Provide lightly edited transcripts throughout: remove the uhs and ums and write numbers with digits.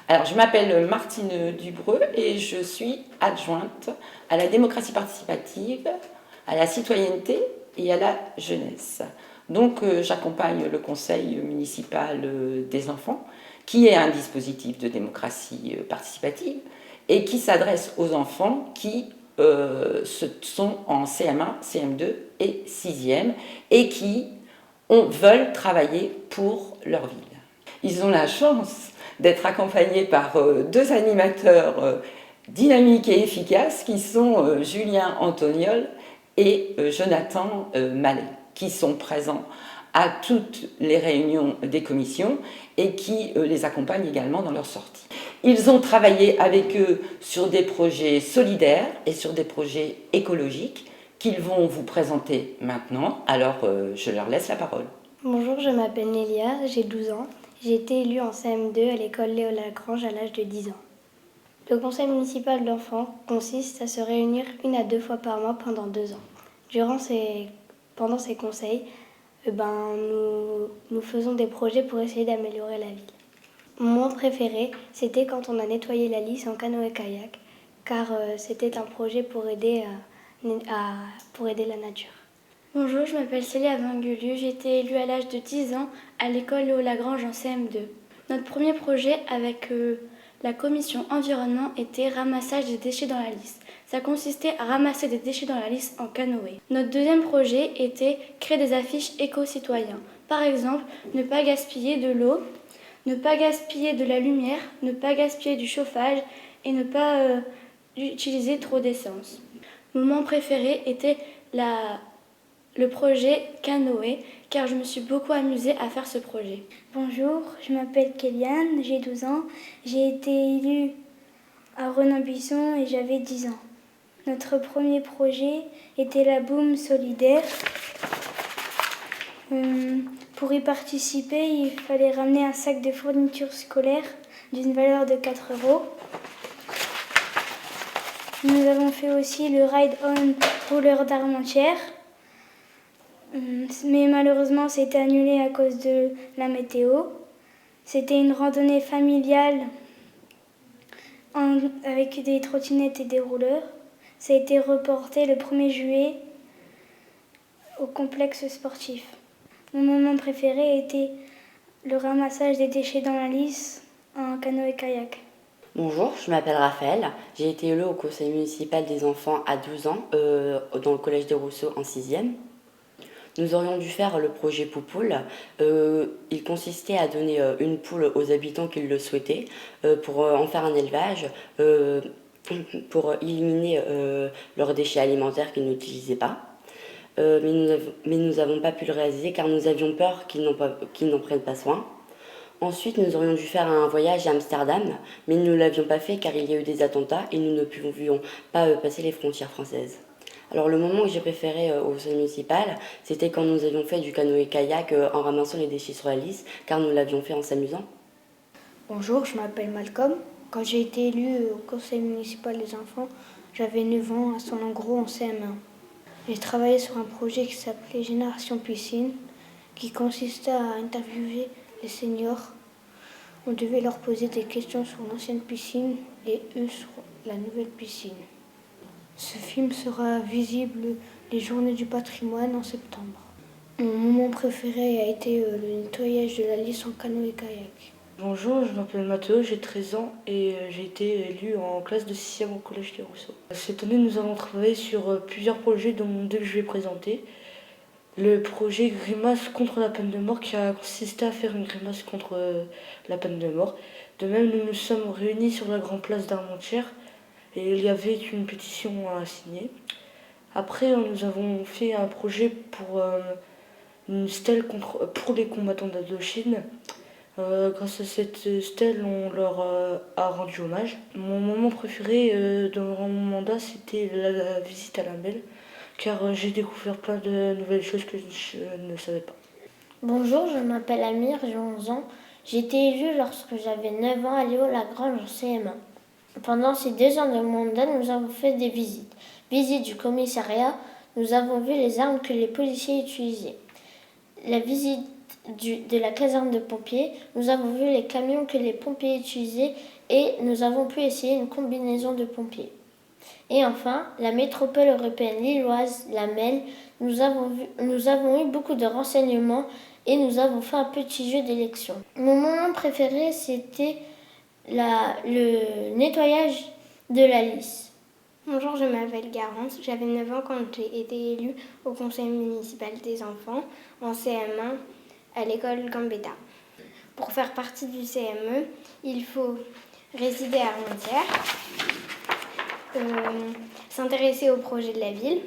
Alors, je m'appelle Martine Dubreux et je suis adjointe à la démocratie participative, à la citoyenneté et à la jeunesse. Donc, j'accompagne le conseil municipal des enfants, qui est un dispositif de démocratie participative et qui s'adresse aux enfants qui sont en CM1, CM2 et 6e et qui veulent travailler pour leur ville. Ils ont la chance d'être accompagnés par deux animateurs dynamiques et efficaces qui sont Julien Antoniol et Jonathan Mallet, qui sont présents à toutes les réunions des commissions et qui les accompagnent également dans leurs sorties. Ils ont travaillé avec eux sur des projets solidaires et sur des projets écologiques qu'ils vont vous présenter maintenant. Alors, je leur laisse la parole. Bonjour, je m'appelle Nélia, j'ai 12 ans. J'ai été élue en CM2 à l'école Léo Lagrange à l'âge de 10 ans. Le conseil municipal d'enfants consiste à se réunir 1 à 2 fois par mois pendant 2 ans. Pendant ces conseils, nous faisons des projets pour essayer d'améliorer la ville. Mon moment préféré, c'était quand on a nettoyé la Lys en canoë-kayak, car c'était un projet pour aider la nature. Bonjour, je m'appelle Célia Vangeliu, j'ai été élue à l'âge de 10 ans à l'école Léo Lagrange en CM2. Notre premier projet avec la commission environnement était ramassage des déchets dans la Lys. Ça consistait à ramasser des déchets dans la Lys en canoë. Notre deuxième projet était créer des affiches éco-citoyens. Par exemple, ne pas gaspiller de l'eau, ne pas gaspiller de la lumière, ne pas gaspiller du chauffage et ne pas utiliser trop d'essence. Mon moment préféré était le projet canoë, car je me suis beaucoup amusée à faire ce projet. Bonjour, je m'appelle Kéliane, j'ai 12 ans. J'ai été élue à Renan-Buisson et j'avais 10 ans. Notre premier projet était la boum solidaire. Pour y participer, il fallait ramener un sac de fournitures scolaires d'une valeur de 4 €. Nous avons fait aussi le ride-on rouleur d'Armentières. Mais malheureusement, c'était annulé à cause de la météo. C'était une randonnée familiale avec des trottinettes et des rouleurs. Ça a été reporté le 1er juillet au complexe sportif. Mon moment préféré était le ramassage des déchets dans la Lys en canoë-kayak. Bonjour, je m'appelle Raphaël. J'ai été élue au conseil municipal des enfants à 12 ans dans le collège des Rousseaux en 6e. Nous aurions dû faire le projet Poupoule. Il consistait à donner une poule aux habitants qui le souhaitaient pour en faire un élevage, pour éliminer leurs déchets alimentaires qu'ils n'utilisaient pas. Mais nous n'avons pas pu le réaliser car nous avions peur qu'ils n'en prennent pas soin. Ensuite, nous aurions dû faire un voyage à Amsterdam, mais nous ne l'avions pas fait car il y a eu des attentats et nous ne pouvions pas passer les frontières françaises. Alors le moment que j'ai préféré au conseil municipal, c'était quand nous avions fait du canoë-kayak en ramassant les déchets sur la Lys, car nous l'avions fait en s'amusant. Bonjour, je m'appelle Malcolm. Quand j'ai été élue au conseil municipal des enfants, j'avais 9 ans à Solengros en CM1. J'ai travaillé sur un projet qui s'appelait Génération Piscine, qui consistait à interviewer les seniors. On devait leur poser des questions sur l'ancienne piscine et eux sur la nouvelle piscine. Ce film sera visible les journées du patrimoine en septembre. Mon moment préféré a été le nettoyage de la Lys en canoë-kayak. Bonjour, je m'appelle Mathéo, j'ai 13 ans et j'ai été élu en classe de 6e au collège des Rousseaux. Cette année, nous avons travaillé sur plusieurs projets dont deux que je vais présenter. Le projet Grimace contre la peine de mort qui a consisté à faire une grimace contre la peine de mort. De même, nous nous sommes réunis sur la grande place d'Armentières et il y avait une pétition à signer. Après, nous avons fait un projet pour une stèle pour les combattants d'Indochine. Grâce à cette stèle, on leur a rendu hommage. Mon moment préféré durant mon mandat, c'était la visite à la Melle, car j'ai découvert plein de nouvelles choses que je ne savais pas. Bonjour, je m'appelle Amir, j'ai 11 ans. J'ai été élue lorsque j'avais 9 ans à Léo Lagrange en CM1. Pendant ces 2 ans de mandat, nous avons fait des visites. Visite du commissariat, nous avons vu les armes que les policiers utilisaient. La visite de la caserne de pompiers. Nous avons vu les camions que les pompiers utilisaient et nous avons pu essayer une combinaison de pompiers. Et enfin, la métropole européenne lilloise, la MEL, nous avons eu beaucoup de renseignements et nous avons fait un petit jeu d'élection. Mon moment préféré, c'était le nettoyage de la lisse. Bonjour, je m'appelle Garance, j'avais 9 ans quand j'ai été élue au conseil municipal des enfants en CM1 à l'école Gambetta. Pour faire partie du CME, il faut résider à Armentières, s'intéresser aux projets de la ville,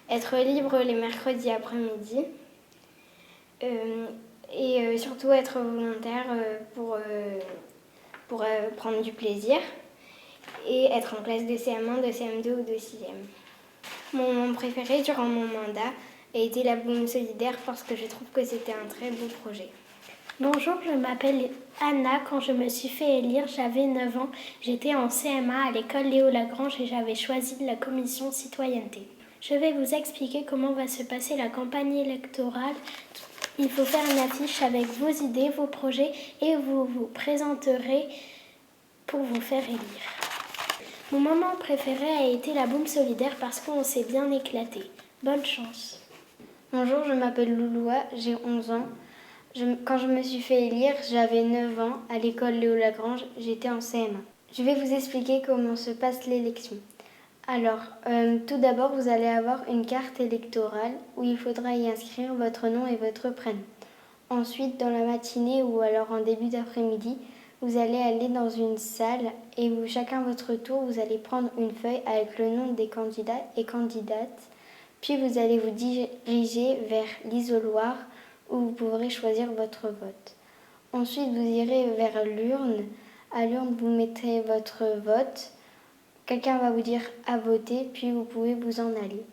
être libre les mercredis après-midi et surtout être volontaire pour prendre du plaisir et être en classe de CM1, de CM2 ou de 6e. Mon moment préféré durant mon mandat a été la Boum solidaire parce que je trouve que c'était un très beau projet. Bonjour, je m'appelle Anna. Quand je me suis fait élire, j'avais 9 ans. J'étais en CM1 à l'école Léo Lagrange et j'avais choisi la commission citoyenneté. Je vais vous expliquer comment va se passer la campagne électorale. Il faut faire une affiche avec vos idées, vos projets et vous vous présenterez pour vous faire élire. Mon moment préféré a été la Boum solidaire parce qu'on s'est bien éclaté. Bonne chance. Bonjour, je m'appelle Louloua, j'ai 11 ans. Quand je me suis fait élire, j'avais 9 ans à l'école Léo Lagrange, j'étais en CM1. Je vais vous expliquer comment se passe l'élection. Alors, tout d'abord, vous allez avoir une carte électorale où il faudra y inscrire votre nom et votre prénom. Ensuite, dans la matinée ou alors en début d'après-midi, vous allez aller dans une salle et chacun votre tour, vous allez prendre une feuille avec le nom des candidats et candidates. Puis vous allez vous diriger vers l'isoloir où vous pourrez choisir votre vote. Ensuite, vous irez vers l'urne. À l'urne, vous mettrez votre vote. Quelqu'un va vous dire à voter, puis vous pouvez vous en aller.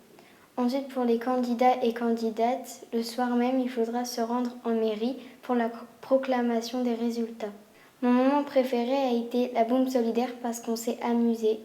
Ensuite, pour les candidats et candidates, le soir même, il faudra se rendre en mairie pour la proclamation des résultats. Mon moment préféré a été la Boum solidaire parce qu'on s'est amusé